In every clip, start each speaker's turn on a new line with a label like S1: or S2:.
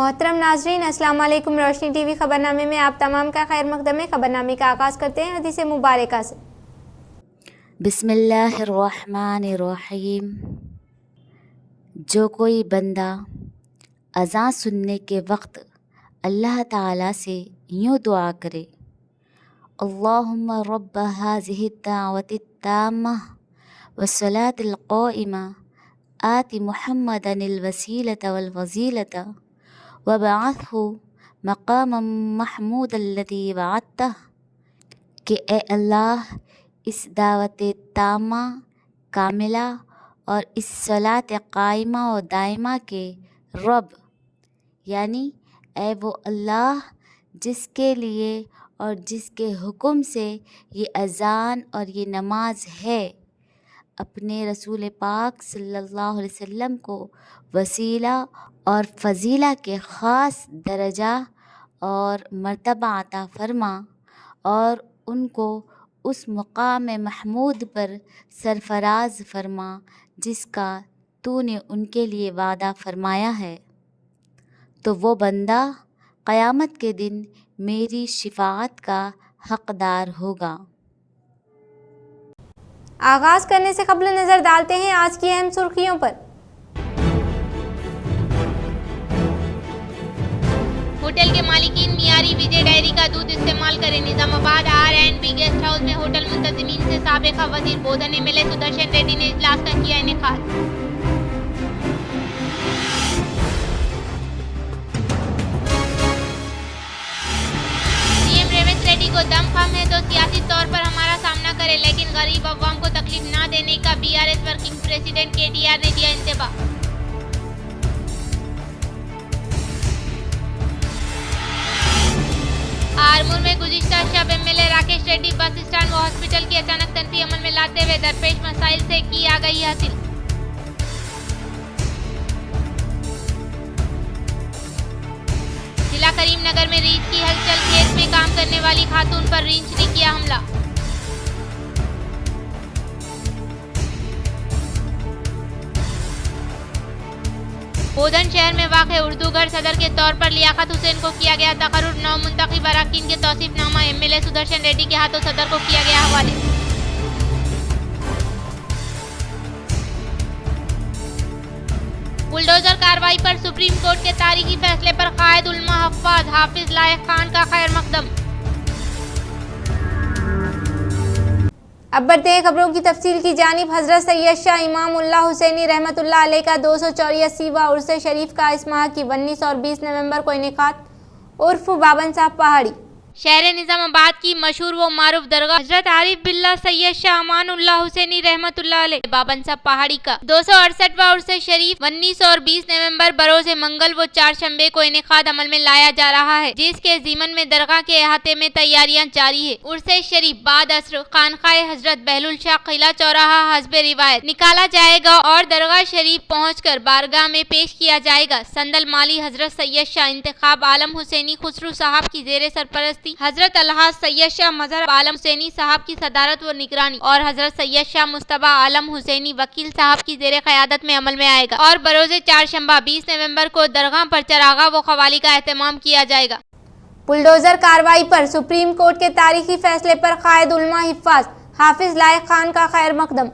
S1: मोहतरम नाजरीन, अस्सलाम वालेकुम। रोशनी टीवी खबरनामे में आप तमाम का खैर मकदम है। खबरनामे का आगाज़ करते हैं हदीस मुबारका से।
S2: बिस्मिल्लाहिर्रहमानिर्रहीम। जो कोई बंदा अज़ान सुनने के वक्त अल्लाह ताला से यूँ दुआ करे, अल्लाहुम्मा रब्ब हाज़िहि दावति ताम्मा वस्सलातिल क़ाइमा आति मुहम्मदनिल वसीलता वल फज़ीलता वबअथहु मक़ामम महमूदल्लज़ी वअदतह, कि ए अल्लाह, इस दावत तामा कामिला और इस सलात कायमा और दायमा के रब, यानी ए वो अल्लाह जिसके लिए और जिसके हुक्म से ये अज़ान और ये नमाज है, अपने रसूल पाक सल्लल्लाहु अलैहि वसल्लम को वसीला और फ़ज़ीला के ख़ास दर्जा और मर्तबा अता फ़रमा और उनको उस मुक़ाम महमूद पर सरफ़राज़ फ़रमा जिसका तूने उनके लिए वादा फ़रमाया है। तो वो बंदा क़यामत के दिन मेरी शिफ़ाअत का हक़दार होगा।
S1: आगाज़ करने से क़ब्ल नज़र डालते हैं आज की अहम सुर्खियों पर।
S3: होटल के मालिकीन मियारी विजय डेयरी का दूध इस्तेमाल करें। निजामाबाद R&B गेस्ट हाउस में होटल मुंतज़िमीन से साबिक़ा वज़ीर बोधन MLA सुदर्शन रेड्डी ने इजलास का किया इनेकाद। CM रेवंत रेड्डी को दम खम है तो सियासी तौर पर हमारा सामना करें, लेकिन गरीब अवाम को तकलीफ न देने का BRS वर्किंग प्रेसिडेंट KTR ने दिया इंतबाह। आरमूर में गुज़िश्ता शब MLA Rakesh Reddy bus stand व हॉस्पिटल की अचानक तनफी अमल में लाते हुए दरपेश मसाइल से की आगाही हासिल। जिला करीमनगर में रीछ की हलचल, खेत में काम करने वाली खातून पर रींछ ने किया हमला। बोधन शहर में वाक़े उर्दू घर सदर के तौर पर लियाकत हुसैन को किया गया तकर्रुर। 9 मुंतखब अरकान के तौसीफनामा MLA सुदर्शन रेड्डी के हाथों सदर को किया गया हवाले। बुलडोजर कार्रवाई पर सुप्रीम कोर्ट के तारीखी फैसले पर कायद उलमा हफ्फाज हाफिज लायक खान का खैर मकदम।
S1: अब बढ़ते हैं खबरों की तफसील की जानिब। हज़रत सैयद शाह इमाम उल्लाह हुसैनी रहमतुल्लाह अलैह का 284वां उर्स शरीफ का इस माह की 19 और 20 नवंबर को इनेकाद। उर्फ बाबन साहब पहाड़ी।
S3: शहर निजामाबाद की मशहूर व मारूफ दरगाह हजरत आरिफ बिल्ला सैयद शाह अमान उल्लाह हुसैनी रहमतुल्लाह अलैह बाबन साहब पहाड़ी का 268वां उर्स शरीफ 19 और 20 नवंबर बरोज़ मंगल व चारशंबे को इनेकाद अमल में लाया जा रहा है, जिसके ज़ीमन में दरगाह के अहाते में तैयारियां जारी है। उर्स शरीफ बाद असर खानकाए हजरत बहलुल शाह किला चौराहा हस्बे रिवायत निकाला जाएगा और दरगाह शरीफ पहुँचकर बारगाह में पेश किया जाएगा। संदल माली हजरत सैयद शाह इंतखाब आलम हुसैनी खुसरू साहब की जेर सरपरस्ती हजरत अलहाज सैयद शाह मजहर आलम हुसैनी साहब की सदारत व निगरानी और हजरत सैयद शाह मुस्तबा आलम हुसैनी वकील साहब की जेर क़यादत में अमल में आएगा और बरोज़े चारशंबा 20 नवंबर को दरगाह पर चरागा व क़वाली का एहतमाम किया जाएगा।
S1: बुलडोजर कार्रवाई पर सुप्रीम कोर्ट के तारीखी फैसले पर कायद उलमा हिफ़ाज़ हाफिज लायक खान का खैर मकदम।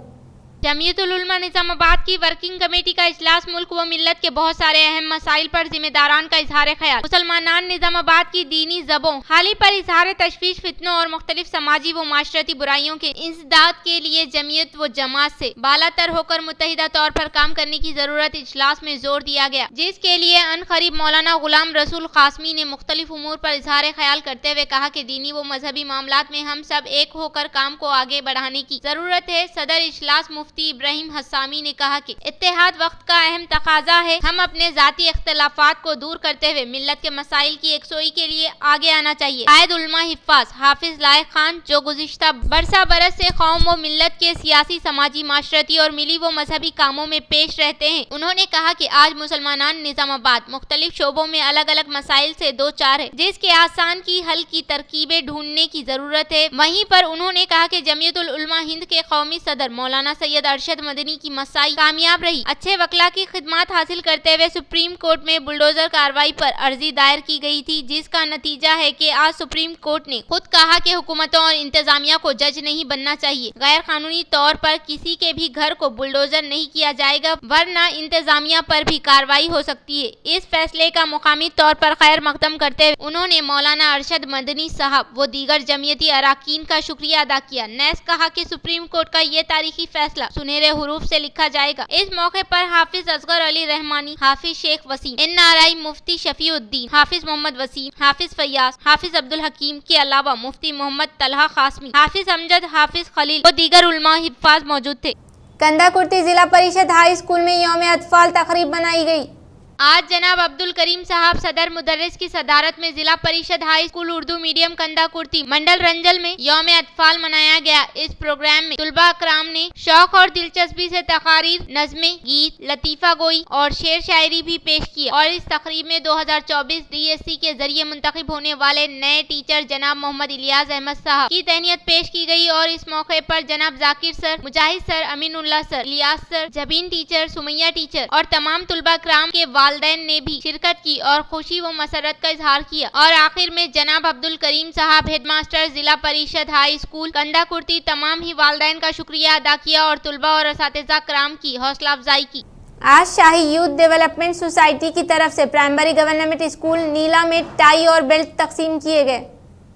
S3: जमीयतुल उलमा निजामाबाद की वर्किंग कमेटी का इजलास मुल्क व मिल्लत के बहुत सारे अहम मसाइल पर जिम्मेदारान का इजहार ख्याल। मुसलमानान निजामाबाद की दीनी ज़बों हाली पर इजहार तशवीश, फितनों और मुख्तलिफ समाजी व माशरती बुराइयों के इंसदाद के लिए जमीयत व जमात से बालातर होकर मुत्तहिदा तौर पर काम करने की जरूरत इजलास में जोर दिया गया, जिसके लिए अनकरीब मौलाना गुलाम रसूल कासमी ने मुख्तलिफ उमूर पर इजहार ख्याल करते हुए कहा कि दीनी व मजहबी मामलात में हम सब एक होकर काम को आगे बढ़ाने की जरूरत है। सदर इजलास मुफ्ती इब्राहिम हसामी ने कहा कि इत्तेहाद वक्त का अहम तकाजा है। हम अपने जाती इख्तिलाफात को दूर करते हुए मिल्लत के मसाइल की एकसोई के लिए आगे आना चाहिए। कायद उलमा हिफ़ाज़ हाफिज लायक खान, जो गुज़िश्ता बरसा बरस से कौम व मिल्लत के सियासी, समाजी, माशरती और मिली व मजहबी कामों में पेश रहते हैं, उन्होंने कहा कि आज मुसलमानान निजामाबाद मुख्तलिफ शोबों में अलग अलग मसाइल से दो चार है, जिसके आसान की हल की तरकीबें ढूंढने की जरूरत है। वहीं पर उन्होंने कहा कि जमीयतुल उलमा हिंद के कौमी सदर मौलाना सैयद सैयद अरशद मदनी की मसाई कामयाब रही। अच्छे वकला की खिदमत हासिल करते हुए सुप्रीम कोर्ट में बुलडोजर कार्रवाई पर अर्जी दायर की गई थी, जिसका नतीजा है कि आज सुप्रीम कोर्ट ने खुद कहा कि हुकूमतों और इंतजामिया को जज नहीं बनना चाहिए। गैर कानूनी तौर पर किसी के भी घर को बुलडोजर नहीं किया जाएगा, वरना इंतजामिया पर भी कार्रवाई हो सकती है। इस फैसले का मुकामी तौर पर खैर मकदम करते हुए उन्होंने मौलाना अरशद मदनी साहब व दीगर जमीयती अराकीन का शुक्रिया अदा किया। नेस कहा कि सुप्रीम कोर्ट का ये तारीखी फैसला सुनहरे हुरूफ से लिखा जाएगा। इस मौके पर हाफिज असगर अली रहमानी, हाफिज शेख वसीम, NRI मुफ्ती शफीउद्दीन, हाफिज मोहम्मद वसीम, हाफिज फैयाज, हाफिज अब्दुल हकीम के अलावा मुफ्ती मोहम्मद तलहा कासमी, हाफिज अमजद, हाफिज खलील व दीगर उलमा हिफ्फाज मौजूद थे।
S1: कंदाकुर्ती जिला परिषद हाई स्कूल में यौम अतफाल तकरीब बनाई गई।
S3: आज जनाब अब्दुल करीम साहब सदर मुदर्रिस की सदारत में जिला परिषद हाई स्कूल उर्दू मीडियम कंदाकुर्ती मंडल रंजल में यौम अतफाल मनाया गया। इस प्रोग्राम में तुलबा अकराम ने शौक और दिलचस्पी से तकारीर, नज़्में, गीत, लतीफ़ा गोई और शेर शायरी भी पेश की और इस तकरीब में 2024 DSC के जरिए मुंतखब होने वाले नए टीचर जनाब मोहम्मद इलियास अहमद साहब की तहनीत पेश की गई और इस मौके पर जनाब Zakir sir, Mujahid sir, Aminullah sir, Ilyas sir, Jabeen teacher, Sumaiya teacher और तमाम तुलबा अकराम के वालिदैन ने भी शिरकत की और खुशी व मसरत का इजहार किया। और आखिर में जनाब अब्दुल करीम साहब हेडमास्टर जिला परिषद हाई स्कूल कंदाकुर्ती तमाम ही वालिदैन का शुक्रिया अदा किया और तुलबा और असातिज़ा कराम की हौसला अफजाई की।
S1: आज शाही यूथ डेवलपमेंट सोसाइटी की तरफ से प्राइमरी गवर्नमेंट स्कूल नीला में टाई और बेल्ट तकसीम किए गए।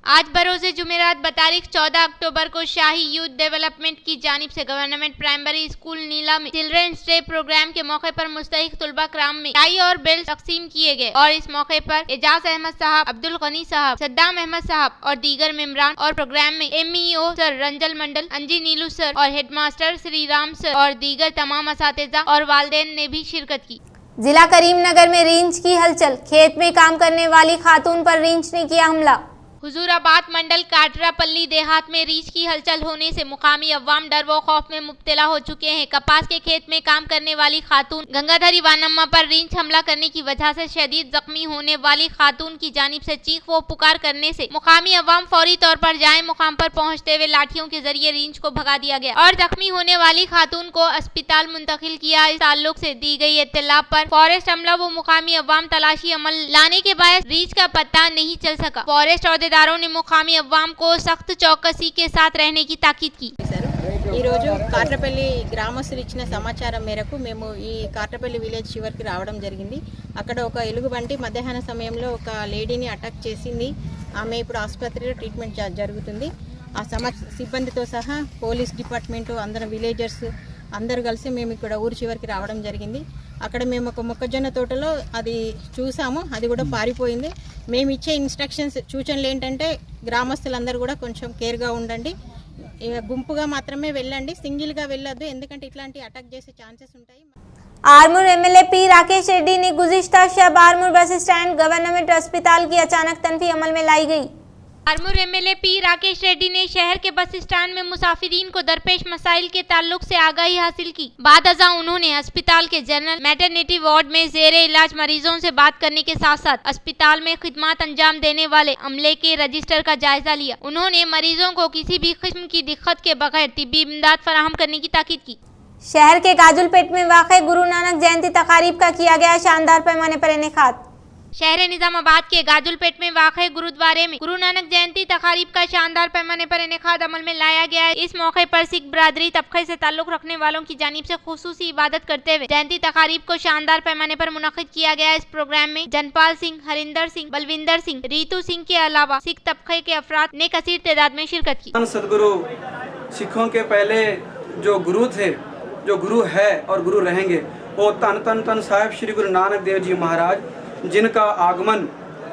S3: आज बरोज़े जुमेरात बतारीख 14 अक्टूबर को शाही यूथ डेवलपमेंट की जानिब से गवर्नमेंट प्राइमरी स्कूल नीला में चिल्ड्रंस डे प्रोग्राम के मौके पर मुस्तहिक तुलबा कराम में टाई और बेल्ट तकसीम किए गए और इस मौके पर एजाज अहमद साहब, अब्दुल गनी साहब, सद्दाम अहमद साहब और दीगर मेंबरान और प्रोग्राम में MEO सर रंजल मंडल, अंजी नीलू सर और हेडमास्टर श्री राम सर और दीगर तमाम असातिज़ा और वालिदैन ने भी शिरकत की।
S1: जिला करीमनगर में रींच की हलचल, खेत में काम करने वाली खातून पर रींच ने किया हमला।
S3: हुजूराबाद मंडल काटरापल्ली देहात में रीछ की हलचल होने से मुकामी अवाम डर व खौफ में मुब्तला हो चुके हैं। कपास के खेत में काम करने वाली खातून गंगाधरी वानम्मा पर रींच हमला करने की वजह से शदीद जख्मी होने वाली खातून की जानिब से चीख व पुकार करने से मुकामी अवाम फौरी तौर पर जाए मुकाम पर पहुंचते हुए लाठियों के जरिए रींच को भगा दिया गया और जख्मी होने वाली खातून को अस्पताल मुंतकिल किया। इस ताल्लुक से दी गई इत्तला पर फॉरेस्ट अमला व मुकामी अवाम तलाशी अमल लाने के बाद रींच का पता नहीं चल सका। फॉरेस्ट अहदेदारों ने मुकामी अवाम को सख्त चौकसी के साथ रहने की ताकीद की।
S4: ఈరోజు కాట్రపల్లి గ్రామస్తులు ఇచ్చిన సమాచారం మేరకు మేము ఈ కాట్రపల్లి విలేజ్ చివరికి రావడం జరిగింది. అక్కడ ఒక ఎలుగుబంటి మధ్యాహ్న సమయంలో ఒక లేడీని అటాక్ చేసింది. ఆమె ఇప్పుడు ఆసుపత్రిలో ట్రీట్మెంట్ జరుగుతుంది. ఆ సిబ్బందితో సహా పోలీస్ డిపార్ట్మెంట్ అందరం విలేజర్స్ అందరూ కలిసి మేము ఇక్కడ ఊరు చివరికి రావడం జరిగింది. అక్కడ మేము ఒక మొక్కజొన్న తోటలో అది చూసాము, అది కూడా పారిపోయింది. మేము ఇచ్చే ఇన్స్ట్రక్షన్స్ సూచనలు ఏంటంటే గ్రామస్తులందరూ కూడా కొంచెం కేర్గా ఉండండి, గుంపుగా మాత్రమే వెళ్ళండి, సింగిల్గా వెళ్ళొద్దు, ఎందుకంటే ఇట్లాంటి అటాక్ చేసే ఛాన్సెస్ ఉంటాయి.
S1: आरमूर MLA P राकेश रेड्डी ने गुज़िश्ता शब आरमूर बस स्टैंड गवर्नमेंट अस्पताल की अचानक तनफी अमल में लाई गई।
S3: आरमूर MLA P राकेश रेड्डी ने शहर के बस स्टैंड में मुसाफिरीन को दरपेश मसाइल के ताल्लुक से आगाही हासिल की। बाद अज़ा उन्होंने अस्पताल के जनरल मैटरनिटी वार्ड में ज़ेरे इलाज मरीजों से बात करने के साथ साथ अस्पताल में खिदमत अंजाम देने वाले अमले के रजिस्टर का जायजा लिया। उन्होंने मरीजों को किसी भी किस्म की दिक्कत के बगैर तिब्बी इमदाद फराहम करने की ताकीद की।
S1: शहर के गाजुलपेट में वाक़े गुरु नानक जयंती तकारीब का किया गया शानदार पैमाने पर इनेकाद।
S3: शहर निजामाबाद के गाजुलपेट में वाक़े गुरुद्वारे में गुरु नानक जयंती तकारीब का शानदार पैमाने पर इनेकाद अमल में लाया गया है। इस मौके पर सिख बरादरी तबके से ताल्लुक रखने वालों की जानिब से खुसूसी इबादत करते हुए जयंती तकारीब को शानदार पैमाने पर मुनक़िद किया गया। इस प्रोग्राम में जनपाल सिंह, हरिंदर सिंह, बलविंदर सिंह, रीतू सिंह के अलावा सिख तबके के अफराद ने कसीर तादाद में शिरकत की।
S5: सदगुरु सिखों के पहले जो गुरु थे, जो गुरु है और गुरु रहेंगे, वो तन तन तन साहिब श्री गुरु नानक देव जी महाराज, जिनका आगमन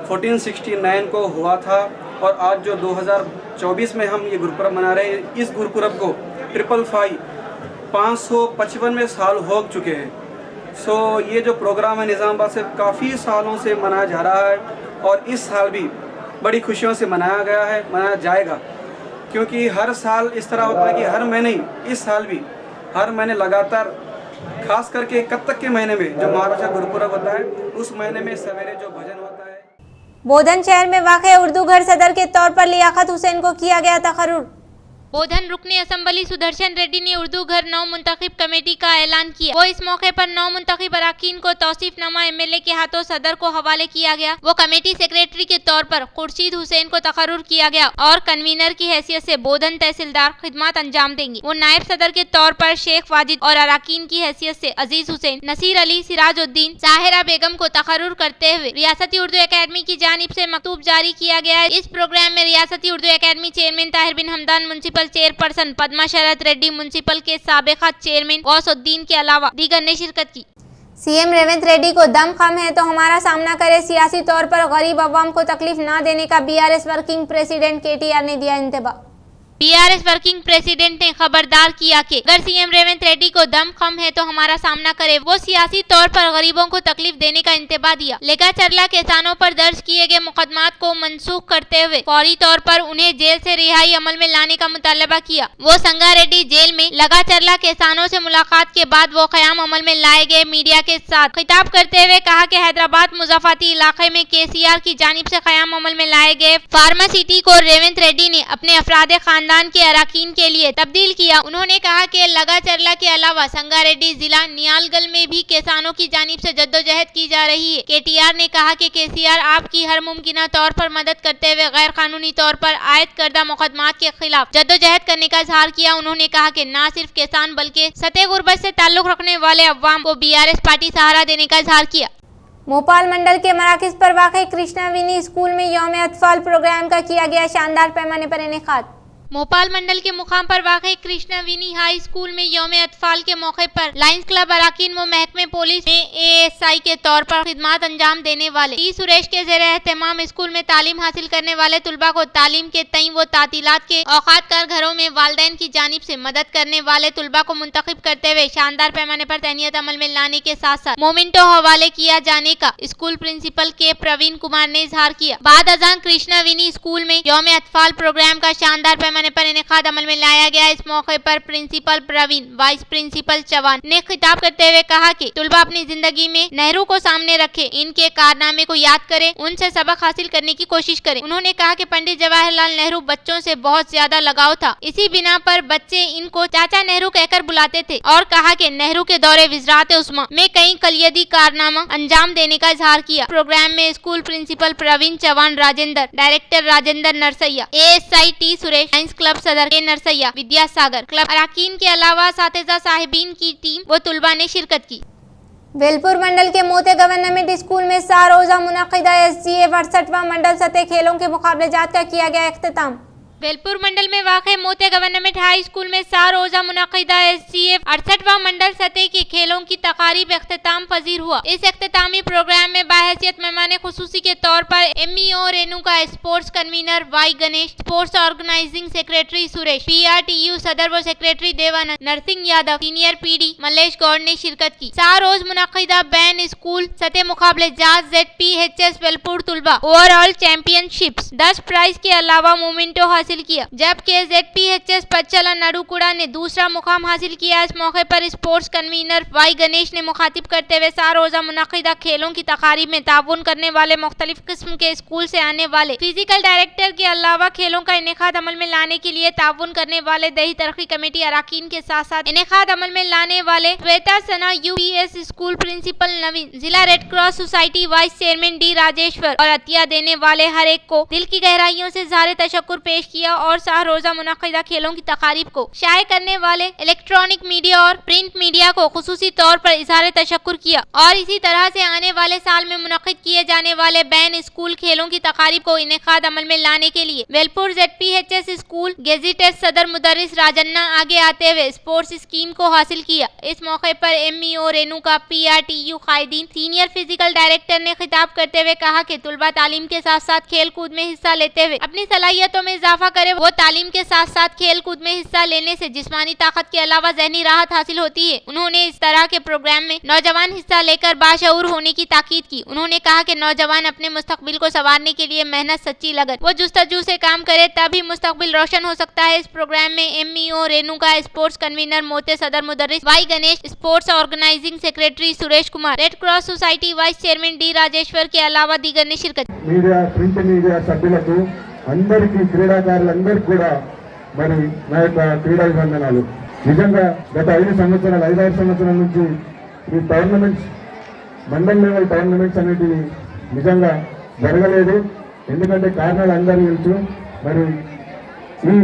S5: 1469 को हुआ था और आज जो 2024 में हम ये गुरुपुरब मना रहे हैं, इस गुरुपुरब को 555वें साल हो चुके हैं। सो ये जो प्रोग्राम है निज़ामाबाद से काफ़ी सालों से मनाया जा रहा है और इस साल भी बड़ी खुशियों से मनाया गया है, मनाया जाएगा, क्योंकि हर साल इस तरह होता है कि हर महीने ही, इस साल भी हर महीने लगातार, खास करके कब तक के महीने में जो महाराजा गुरुपुरब होता है, उस महीने में सवेरे जो भजन होता है।
S1: बोधन शहर में वाक़े उर्दू घर सदर के तौर पर लियाकत हुसैन को किया गया तकर्रुर।
S3: बोधन रुकने असम्बली सुदर्शन रेड्डी ने उर्दू घर नौ मुंतखब कमेटी का ऐलान किया। वो इस मौके पर नौ मुंतखब अरकान को तौसीफनामा एमएलए के हाथों सदर को हवाले किया गया। वो कमेटी सेक्रेटरी के तौर पर खुर्शीद हुसैन को तकर्रुर किया गया और कन्वीनर की हैसियत से बोधन तहसीलदार खिदमत अंजाम देंगे। वो नायब सदर के तौर पर शेख वाजिद और अरकान की हैसियत से अजीज हुसैन, नसीर अली, सिराजुद्दीन, साहिरा बेगम को तकर्रुर करते हुए रियासती उर्दू अकेडमी की जानिब से मकतूब जारी किया गया है। इस प्रोग्राम में रियासती Urdu academy chairman Tahir bin Hamdan, municipal chairperson Padma शरद रेड्डी, म्युनिसिपल के साबिका चेयरमैन गौसुद्दीन के अलावा दीगर ने शिरकत की।
S1: सीएम रेवंत रेड्डी को दम खम है तो हमारा सामना करे, सियासी तौर पर गरीब अवाम को तकलीफ ना देने का बीआरएस वर्किंग प्रेसिडेंट केटीआर ने दिया इंतबा।
S3: बीआरएस वर्किंग प्रेसिडेंट ने खबरदार किया कि अगर सीएम रेवंत रेड्डी को दम खम है तो हमारा सामना करे। वो सियासी तौर पर गरीबों को तकलीफ देने का इंतबा दिया। लगाचरला किसानों पर दर्ज किए गए मुकदमात को मनसूख करते हुए फौरी तौर पर उन्हें जेल से रिहाई अमल में लाने का मुतालबा किया। वो संगारेड्डी जेल में लगाचरला किसानों से मुलाकात के बाद वो क़याम अमल में लाए गए मीडिया के साथ खिताब करते हुए कहा कि हैदराबाद मुज़ाफ़ाती इलाके में केसीआर की जानिब से क़याम अमल में लाए गए फार्मासिटी को रेवंत रेड्डी ने अपने अफराद खानदान के अरकान के लिए तब्दील किया। उन्होंने कहा कि लगाचरला के अलावा संगारेड्डी जिला नियालगल में भी किसानों की जानिब से जद्दोजहद की जा रही है। केटीआर ने कहा कि केसीआर आपकी हर मुमकिन तौर पर मदद करते हुए गैर कानूनी तौर पर आयद करदा मुकदमात के खिलाफ जद्दोजहद करने का इजहार किया। उन्होंने कहा कि न सिर्फ किसान बल्कि सतह गुर्बत से ताल्लुक रखने वाले अवाम को बीआरएस पार्टी सहारा देने का इजहार किया।
S1: भोपाल मंडल के मराकज पर वाक़ई कृष्णाविनी स्कूल में यौम अतफाल प्रोग्राम का किया गया शानदार पैमाने पर इनेकाद।
S3: भोपाल मंडल के मुकाम पर वाक़ई कृष्णाविनी हाई स्कूल में यौम अतफाल के मौके पर लायंस क्लब अरकान व महकमे पुलिस में एएसआई के तौर पर खिदमत अंजाम देने वाले टी सुरेश के ज़ेर एहतमाम स्कूल में तालीम हासिल करने वाले तुलबा को तालीम के तई व तातीलात के औकात कार घरों में वालिदैन की जानिब से मदद करने वाले तुलबा को मुंतखब करते हुए शानदार पैमाने पर तहनीत अमल में लाने के साथ साथ मोमेंटो हवाले किया जाने का स्कूल प्रिंसिपल के प्रवीण कुमार ने इजहार किया। बाद अज़ान कृष्णाविनी स्कूल में यौम अतफाल प्रोग्राम का शानदार पैमाने पर इनेकाद अमल में लाया गया। इस मौके पर principal Praveen, vice principal Chauhan ने खिताब करते हुए कहा कि तुलबा अपनी जिंदगी में नेहरू को सामने रखे, इनके कारनामे को याद करें, उनसे सबक हासिल करने की कोशिश करें। उन्होंने कहा कि पंडित जवाहरलाल नेहरू बच्चों से बहुत ज्यादा लगाव था, इसी बिना पर बच्चे इनको चाचा नेहरू कहकर बुलाते थे और कहा कि नेहरू के दौरे विज़रात उस्मा में कई कलियदी कारनामा अंजाम देने का इजहार किया। प्रोग्राम में school principal Praveen Chauhan Rajendra, director Rajendra Narsaiah, ASI T Suresh, Lions Club सदर के नरसैया, विद्यासागर, क्लब अरकान के अलावा साथिजा साहिबीन की टीम व तुलबा ने शिरकत की।
S1: वेलपुर मंडल के मोते गवर्नमेंट स्कूल में 4 रोजा मुनक़िदा SGF 68वां मंडल सतह खेलों के मुकाबलेजात का किया गया इख्तिताम।
S3: वेलपुर मंडल में वाक़े मोते गवर्नमेंट हाई स्कूल में 4 रोजा मुनक़िदा SGF 68वां मंडल सतह के खेलों की तकारीब इख्तिताम पजीर हुआ। इस इख्तितामी प्रोग्राम में बाहैसियत मेहमान खुसूसी के तौर पर MEO Renuka, sports convener Y Ganesh, sports organizing secretary Suresh, PRTU सदर व secretary Devanand, Narsimha Yadav, senior PD Mallesh Goud ने शिरकत की। 4 रोज मुनक़िदा बैन स्कूल सतह मुकाबलेजात ZPHS वेलपुर तुलबा ओवरऑल चैंपियनशिप्स 10 प्राइज के अलावा मोमेंटो हासिल किया, जबकि ZPHS पच्चला नडुकुड़ा ने दूसरा मुकाम हासिल किया। इस मौके पर स्पोर्ट्स कन्वीनर वाई गणेश ने मुखातिब करते हुए 4 रोजा मुनक़िदा खेलों की तकारीब में ताउन करने वाले मुख्तलिफ किस्म के स्कूल से आने वाले फिजिकल डायरेक्टर के अलावा खेलों का इनेकाद अमल में लाने के लिए ताउन करने वाले दही तरक्की कमेटी अरकान के साथ साथ इनेकाद अमल में लाने वाले श्वेता सना UPS स्कूल प्रिंसिपल नवीन, जिला red cross society vice chairman D Rajeshwar और अतिया देने वाले हर एक को दिल की गहराइयों से इज़हार तशक्कुर पेश किया और 4 रोजा मुनक़िदा खेलों की तकारीब को शाये करने वाले इलेक्ट्रॉनिक मीडिया और प्रिंट मीडिया को खुसूसी तौर पर इज़हार तशक्कुर किया और इसी तरह से आने वाले साल में मुनक़िद किए जाने वाले बैन स्कूल खेलों की तकारीब को इनेकाद अमल में लाने के लिए वेलपुर ZPHS स्कूल गेजेटेड सदर मुदर्रिस राजन्ना आगे आते हुए स्पोर्ट्स स्कीम को हासिल किया। इस मौके पर MEO रेणुका, PRTU कायदीन, सीनियर फिजिकल डायरेक्टर ने खिताब करते हुए कहा कि तुलबा तालीम के साथ साथ खेल कूद में हिस्सा लेते हुए अपनी सलाहियतों में इजाफा करे। वो तालीम के साथ साथ खेल कूद में हिस्सा लेने से जिस्मानी ताकत के अलावा ज़हनी राहत हासिल होती है। उन्होंने इस तरह के प्रोग्राम में नौजवान हिस्सा लेकर बाशऊर होने की ताकीद की। उन्होंने कहा कि नौजवान अपने मुस्तकबिल को संवारने के लिए मेहनत, सच्ची लगन वो जुस्तजू से काम करे तभी मुस्तकबिल रोशन हो सकता है। इस प्रोग्राम में MEO रेणुका, स्पोर्ट्स कन्वीनर मोते सदर मुदर्रिस Y Ganesh, sports organizing secretary Suresh Kumar, red cross society vice chairman D Rajeshwar के अलावा दीगर ने शिरकत।
S6: మీడియా ప్రింట్ మీడియా సభ్యులకు అందరికీ క్రీడాకారులందరికీ కూడా మరి నా యొక్క క్రీడాభివందనాలు. నిజంగా గత 5 సంవత్సరాల నుంచి ఈ టోర్నమెంట్స్, మండల్ లెవెల్ టోర్నమెంట్స్ అనేటివి నిజంగా జరగలేదు. ఎందుకంటే కారణాలు అందరూ తెలుసు. మరి ఈ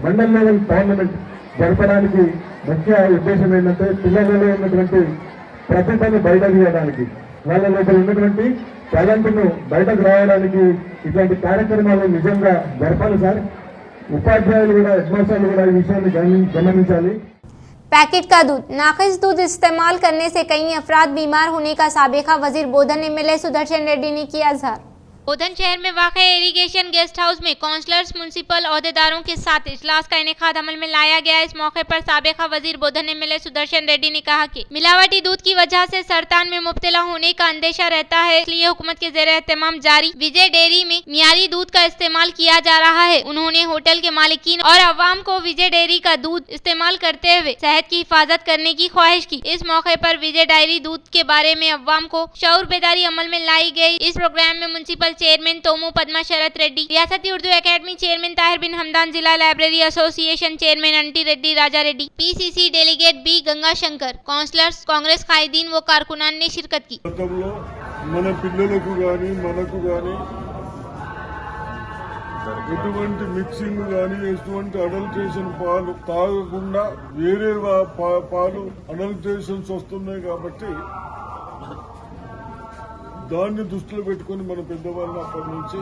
S6: మండల్ లెవెల్ టోర్నమెంట్ జరపడానికి ముఖ్య ఉద్దేశం ఏంటంటే పిల్లలలో ఉన్నటువంటి ప్రతిభను బయట తీయడానికి, వాళ్ళ లోపల ఉన్నటువంటి టాలెంట్ను బయటకు రావడానికి ఇట్లాంటి కార్యక్రమాలు నిజంగా జరపాలి సార్. ఉపాధ్యాయులు కూడా, హెడ్మాస్టర్లు కూడా ఈ విషయాన్ని గమనించాలి.
S1: पैकेट का दूध, नाकिस दूध इस्तेमाल करने से कई अफराद बीमार होने का साबिका वजीर बोधन एमएलए सुदर्शन रेड्डी ने किया इजहार।
S3: बोधन शहर में वाक़ इरिगेशन गेस्ट हाउस में काउंसलर्स, म्युनिसिपल ओहदेदारों के साथ इजलास का इनेकाद अमल में लाया गया। इस मौके पर साबिका वजीर बोधन एमएलए सुदर्शन रेड्डी ने कहा कि मिलावटी दूध की वजह से सरतान में मुब्तला होने का अंदेशा रहता है, इसलिए हुकूमत के ज़ेर एहतमाम जारी विजय डेयरी में मियारी दूध का इस्तेमाल किया जा रहा है। उन्होंने होटल के मालिकीन और अवाम को विजय डेयरी का दूध इस्तेमाल करते हुए सेहत की हिफाजत करने की ख्वाहिश की। इस मौके पर विजय डेयरी दूध के बारे में अवाम को शऊर बेदारी अमल में लाई गई। इस प्रोग्राम में म्युनिसिपल चेयरमैन तोमू पद्मा शरत रेड्डी, रियासती उर्दू एकेडमी चेयरमैन ताहिर बिन हमदान, जिला library association chairman Anti Reddy Raja Reddy, PCC delegate B Ganga Shankar, councillors, Congress कायदीन व कारकुनान ने शिरकत की।
S7: మన పిల్లలకు కానీ మనకు కానీ ఎటువంటి మిక్సింగ్ కానీ ఎటువంటి అడల్ట్రేషన్ పాలు తాగకుండా వేరే పాలు అడల్ట్రేషన్స్ వస్తున్నాయి కాబట్టి దాన్ని దృష్టిలో పెట్టుకుని మన పెద్దవాళ్ళని అప్పటి నుంచి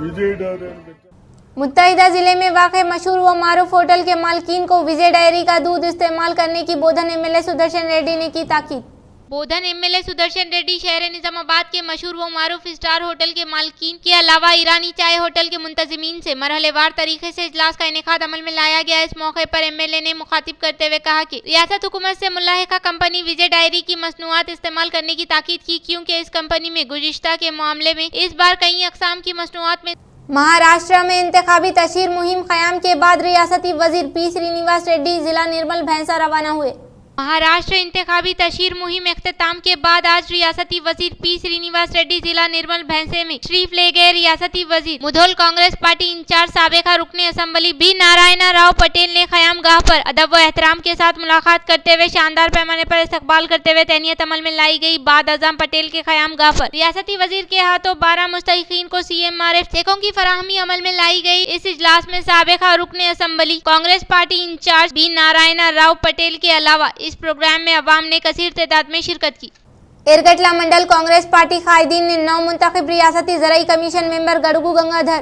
S7: విజయ్ డైరీ అని పెట్టారు।
S1: मुत्तहिदा जिले में वाक़ मशहूर व मारूफ होटल के मालकीन को विजय डेयरी का दूध इस्तेमाल करने की बोधन एमएलए सुदर्शन रेड्डी ने की ताकीद।
S3: बोधन एमएलए सुदर्शन रेड्डी शहर निजामाबाद के मशहूर व मारूफ स्टार होटल के मालकीन के अलावा ईरानी चाय होटल के मुंतजिमीन से मरहलेवार तरीके से इजलास का इनेकाद अमल में लाया गया। इस मौके पर एमएलए ने मुखातिब करते हुए कहा कि रियासत हुकूमत से मुल्लाहिका कंपनी विजय डेयरी की मसनूआत इस्तेमाल करने की ताकीद की, क्योंकि इस कंपनी में गुज़िश्ता के मामले में इस बार कई अक़साम की मसनूआत में।
S1: महाराष्ट्र में इंतखाबी तशहीर मुहिम क़याम के बाद रियासती वजीर पी श्रीनिवास रेड्डी जिला निर्मल भैंसा रवाना हुए।
S3: महाराष्ट्र इंतखाबी तशहीर मुहिम इख्तिताम के बाद आज रियासती वजीर पी श्रीनिवास रेड्डी जिला निर्मल भैंसे में शरीफ ले गए। रियासती वजीर मुधोल कांग्रेस पार्टी इंचार्ज साबिका रुकने असम्बली बी नारायण राव पटेल ने ख़याम गाह पर अदब व एहतराम के साथ मुलाकात करते हुए शानदार पैमाने पर इस्तकबाल करते हुए तहनीत अमल में लाई गई। बाद अज़म पटेल के ख़याम गाह पर रियासती वजीर के हाथों 12 मुस्तहिकीन को CMRF चेकों की फराहमी अमल में लाई गई। इस इजलास में साबिका रुकने assembly Congress party incharge B Narayan Rao Patel के अलावा इस प्रोग्राम में अवाम ने कसीर तादाद में शिरकत की।
S1: एरगटला मंडल कांग्रेस पार्टी कायदीन ने 9 मुंतखब रियासती ज़राई कमीशन मेंबर गड़गू गंगाधर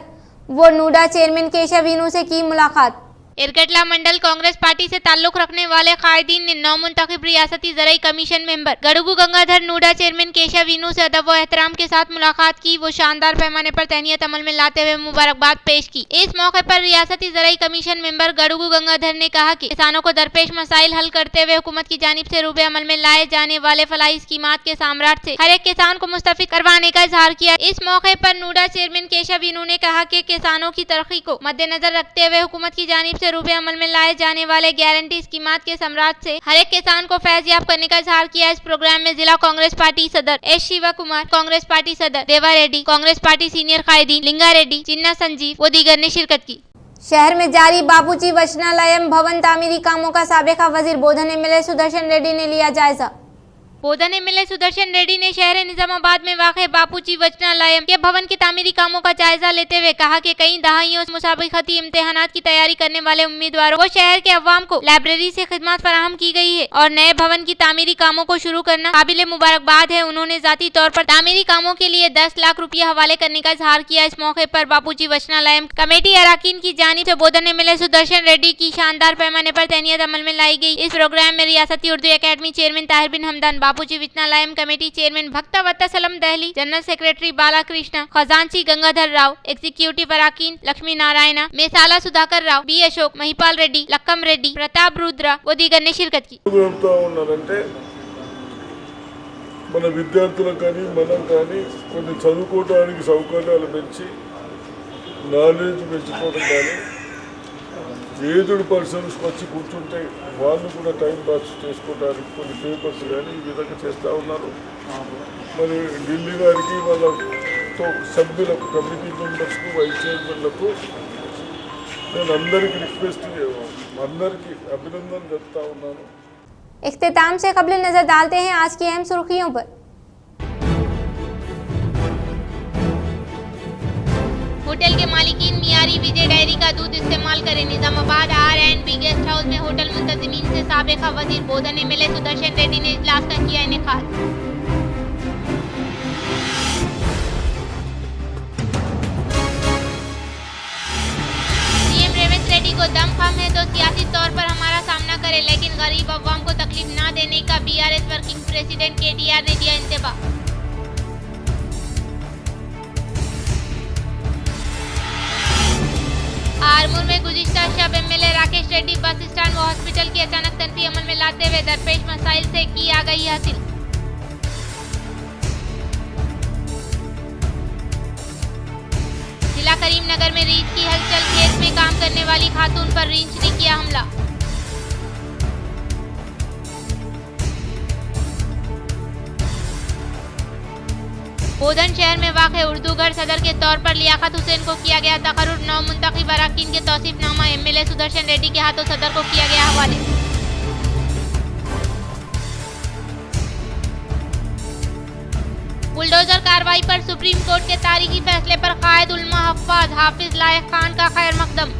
S1: व नूडा चेयरमैन केशव वीनू से की मुलाकात।
S3: एरगटला मंडल कांग्रेस पार्टी से ताल्लुक रखने वाले कायदीन ने 9 मुंतखब रियासती ज़राई commission member Gadgu Gangadhar, NUDA chairman Keshav Venu से अदब व एहतराम के साथ मुलाकात की। वो शानदार पैमाने पर तहनीत अमल में लाते हुए मुबारकबाद पेश की। इस मौके पर रियासती ज़राई कमीशन मेंबर गड़गू गंगाधर ने कहा कि किसानों को दरपेश मसाइल हल करते हुए हुकूमत की जानिब से रूबे अमल में लाए जाने वाले फलाही स्कीमात के साम्राट से हर एक किसान को मुस्तफिद करवाने का इजहार किया। इस मौके पर नूडा चेयरमैन केशव वीनू ने कहा कि किसानों की तरक्की को मद्देनजर रखते हुए हुकूमत की जानिब से रूबे अमल में लाए जाने वाले गारंटी स्कीमात के सम्राट से हर एक किसान को फैज याब करने का इजहार किया। इस प्रोग्राम में जिला कांग्रेस पार्टी सदर एस शिवा कुमार, कांग्रेस पार्टी सदर देवा रेड्डी, कांग्रेस पार्टी सीनियर कायदीन लिंगा रेड्डी, चिन्ना संजीव व दीगर ने शिरकत की।
S1: शहर में जारी बापूजी वचनालयम भवन तामीरी कामों का साबिका वजीर बोधन एमएलए सुदर्शन रेड्डी ने लिया जायजा।
S3: बोधन एमएलए सुदर्शन रेड्डी ने शहर निजामाबाद में वाक़ बापूजी वचनालयम के भवन के तामीरी कामों का जायजा लेते हुए कहा कि कई दहाइयों से मुसाबिकती इम्तिहानात की तैयारी करने वाले उम्मीदवारों को शहर के अवाम को लाइब्रेरी से खिदमत फराहम की गई है और नए भवन की तामीरी कामों को शुरू करना काबिल मुबारकबाद है। उन्होंने जाती तौर पर तामीरी कामों के लिए 10 लाख रुपया हवाले करने का इजहार किया। इस मौके पर बापूजी वचनालयम कमेटी अराकीन की जानिब से बोधन एमएलए सुदर्शन रेड्डी की शानदार पैमाने पर तहनीत अमल में लाई गई। इस प्रोग्राम में रियासती उर्दू एकेडमी चेयरमैन ताहिर बिन हमदान, बापूजी वचनालयम कमेटी चेयरमैन भक्ता वत्सलम दहली, जनरल सेक्रेटरी बाला कृष्ण, खजांची गंगाधर राव, एग्जीक्यूटिव अराकीन लक्ष्मी नारायण, मेसाला सुधाकर राव, बी अशोक, महिपाल रेड्डी, लक्कम रेड्डी, प्रताप रुद्रा व दीगर ने शिरकत की।
S7: మన విద్యార్థులకు కానీ మనం కానీ కొన్ని చదువుకోవడానికి సౌకర్యాలు పెంచి నాలెడ్జ్ పెంచుకోవడం కానీ ఏజ్డ్ పర్సన్స్కి వచ్చి కూర్చుంటే వాళ్ళు కూడా టైం పాస్ చేసుకోవడానికి కొన్ని పేపర్స్ కానీ ఈ విధంగా చేస్తూ ఉన్నారు। మరి ఢిల్లీ గారికి వాళ్ళతో సభ్యులకు కమిటీ మెంబర్స్కు వైస్ చైర్మన్లకు నేను అందరికీ రిక్వెస్ట్ అందరికీ అభినందనలు చెప్తా ఉన్నాను.
S1: इख्तिताम से कबल नजर डालते हैं आज की अहम सुर्खियों पर।
S3: होटल के मालिकीन मियारी विजय डेयरी का दूध इस्तेमाल करें। निजामाबाद R&B गेस्ट हाउस में होटल मुंतजिमीन से साबिका वजीर बोधन MLA सुदर्शन रेड्डी ने इजलास का किया इनेकाद। सीएम रेवंत रेड्डी को दम खम है तो सियासी तौर पर हमारा सामना करे, लेकिन गरीब अवाम को तकलीफ न देने का BRS वर्किंग प्रेसिडेंट KTR ने दिया इंतबाह। आरमूर में गुज़िश्ता शब MLA Rakesh Reddy bus stand व हॉस्पिटल की अचानक तनफी अमल में लाते हुए दरपेश मसाइल से की आगाही हासिल। जिला करीमनगर में रीछ की हलचल, खेत में काम करने वाली खातून पर रींछ ने किया हमला। बोधन शहर में वाक़े उर्दू घर सदर के तौर पर लियाकत हुसैन को किया गया तकर्रुर। 9 मुंतखब अरकान के तौसीफनामा MLA सुदर्शन रेड्डी के हाथों सदर को किया गया हवाले। बुलडोजर कार्रवाई पर सुप्रीम कोर्ट के तारीखी फैसले पर कायद उलमा हफ्फाज हाफिज लायक खान का खैर मकदम।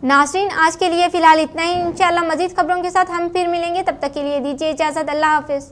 S1: नाज़रीन, आज के लिए फिलहाल इतना ही। इंशाअल्लाह मजीद खबरों के साथ हम फिर मिलेंगे, तब तक के लिए दीजिए इजाज़त। अल्लाह हाफिज़।